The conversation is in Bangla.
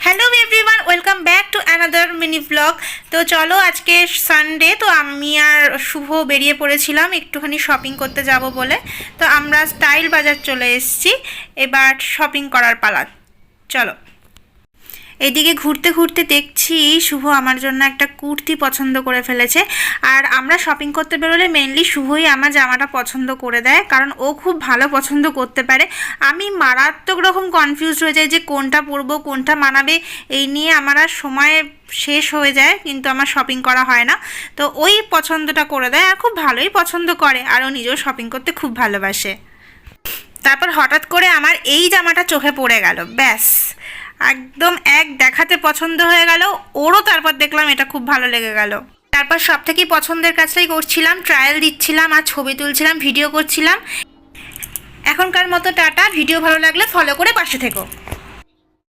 Hello everyone, welcome back to another mini blog. তো চলো, আজকে সানডে, তো আমি আর শুভ বেরিয়ে পড়েছিলাম একটুখানি শপিং করতে যাব বলে। তো আমরা স্টাইল বাজার চলে এসেছি, এবার শপিং করার পালা। চলো। এদিকে ঘুরতে ঘুরতে দেখছি শুভ আমার জন্য একটা কুর্তি পছন্দ করে ফেলেছে। আর আমরা শপিং করতে বেরোলে মেনলি শুভই আমার জামাটা পছন্দ করে দেয়, কারণ ও খুব ভালো পছন্দ করতে পারে। আমি মারাত্মক রকম কনফিউজ হয়ে যাই যে কোনটা পরবো, কোনটা মানাবে, এই নিয়ে আমার আর সময় শেষ হয়ে যায়, কিন্তু আমার শপিং করা হয় না। তো ওই পছন্দটা করে দেয়, আর খুব ভালোই পছন্দ করে, আর ও নিজেও শপিং করতে খুব ভালোবাসে। তারপর হঠাৎ করে আমার এই জামাটা চোখে পড়ে গেল, ব্যাস একদম এক দেখাতে পছন্দ হয়ে গেল। ওরও তারপর দেখলাম এটা খুব ভালো লেগে গেল। তারপর সব থেকেই পছন্দের কাজটাই করছিলাম, ট্রায়াল দিচ্ছিলাম আর ছবি তুলছিলাম, ভিডিও করছিলাম। এখনকার মতো টাটা। ভিডিও ভালো লাগলে ফলো করে পাশে থেকো।